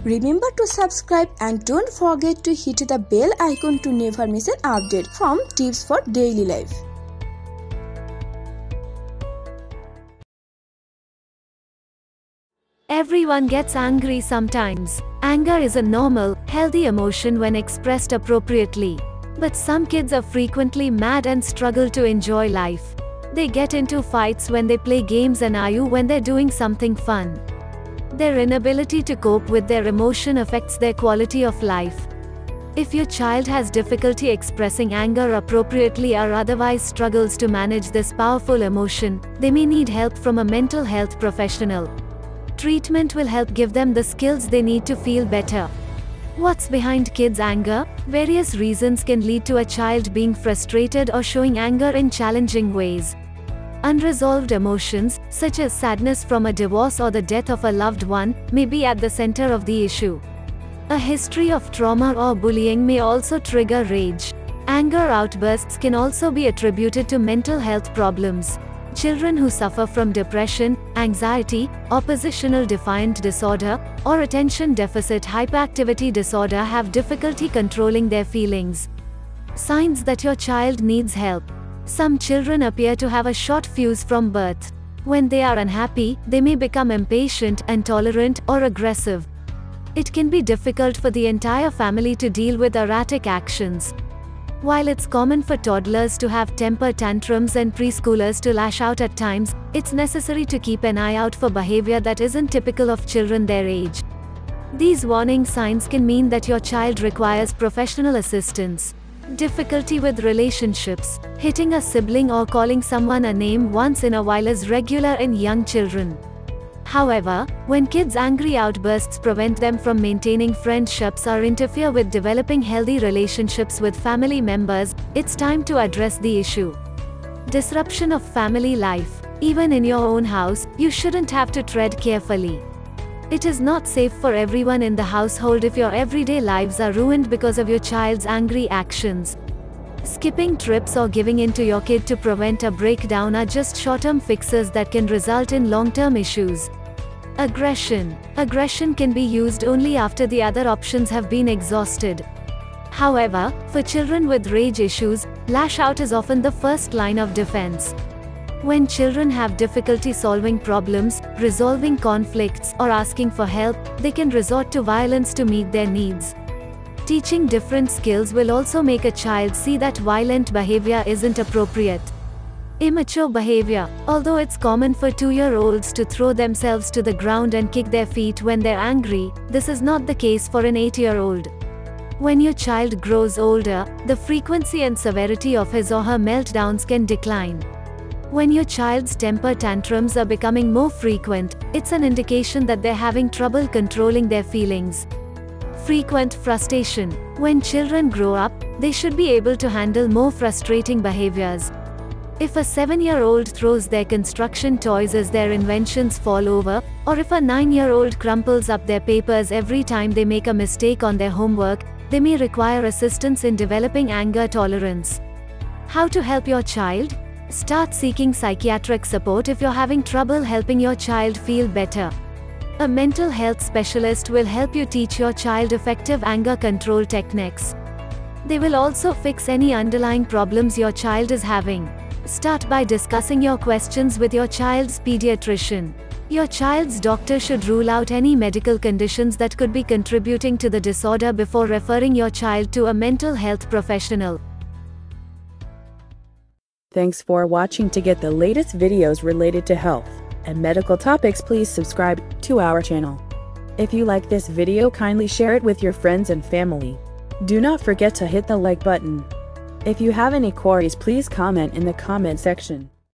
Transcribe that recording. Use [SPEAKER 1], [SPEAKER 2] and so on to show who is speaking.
[SPEAKER 1] Remember to subscribe and don't forget to hit the bell icon to never miss an update from Tips for Daily Life.
[SPEAKER 2] Everyone gets angry sometimes. Anger is a normal, healthy emotion when expressed appropriately. But some kids are frequently mad and struggle to enjoy life. They get into fights when they play games and argue when they're doing something fun. Their inability to cope with their emotion affects their quality of life. If your child has difficulty expressing anger appropriately or otherwise struggles to manage this powerful emotion, they may need help from a mental health professional. Treatment will help give them the skills they need to feel better. What's behind kids' anger? Various reasons can lead to a child being frustrated or showing anger in challenging ways. Unresolved emotions, such as sadness from a divorce or the death of a loved one, may be at the center of the issue. A history of trauma or bullying may also trigger rage. Anger outbursts can also be attributed to mental health problems. Children who suffer from depression, anxiety, oppositional defiant disorder, or attention deficit hyperactivity disorder have difficulty controlling their feelings. Signs that your child needs help. Some children appear to have a short fuse from birth. When they are unhappy, they may become impatient, intolerant, or aggressive. It can be difficult for the entire family to deal with erratic actions. While it's common for toddlers to have temper tantrums and preschoolers to lash out at times, it's necessary to keep an eye out for behavior that isn't typical of children their age. These warning signs can mean that your child requires professional assistance. Difficulty with relationships. Hitting a sibling or calling someone a name once in a while is regular in young children. However, when kids' angry outbursts prevent them from maintaining friendships or interfere with developing healthy relationships with family members, it's time to address the issue. Disruption of family life. Even in your own house, you shouldn't have to tread carefully. It is not safe for everyone in the household if your everyday lives are ruined because of your child's angry actions. Skipping trips or giving in to your kid to prevent a breakdown are just short-term fixes that can result in long-term issues. Aggression. Aggression can be used only after the other options have been exhausted. However, for children with rage issues, lash out is often the first line of defense. When children have difficulty solving problems, resolving conflicts, or asking for help, they can resort to violence to meet their needs. Teaching different skills will also make a child see that violent behavior isn't appropriate. Immature behavior. Although it's common for 2-year-olds to throw themselves to the ground and kick their feet when they're angry, this is not the case for an 8-year-old. When your child grows older, the frequency and severity of his or her meltdowns can decline. When your child's temper tantrums are becoming more frequent, it's an indication that they're having trouble controlling their feelings. Frequent frustration. When children grow up, they should be able to handle more frustrating behaviors. If a 7-year-old throws their construction toys as their inventions fall over, or if a 9-year-old crumples up their papers every time they make a mistake on their homework, they may require assistance in developing anger tolerance. How to help your child? Start seeking psychiatric support if you're having trouble helping your child feel better. A mental health specialist will help you teach your child effective anger control techniques. They will also fix any underlying problems your child is having. Start by discussing your questions with your child's pediatrician. Your child's doctor should rule out any medical conditions that could be contributing to the disorder before referring your child to a mental health professional.
[SPEAKER 3] Thanks for watching. To get the latest videos related to health and medical topics, please subscribe to our channel. If you like this video, kindly share it with your friends and family. Do not forget to hit the like button. If you have any queries, please comment in the comment section.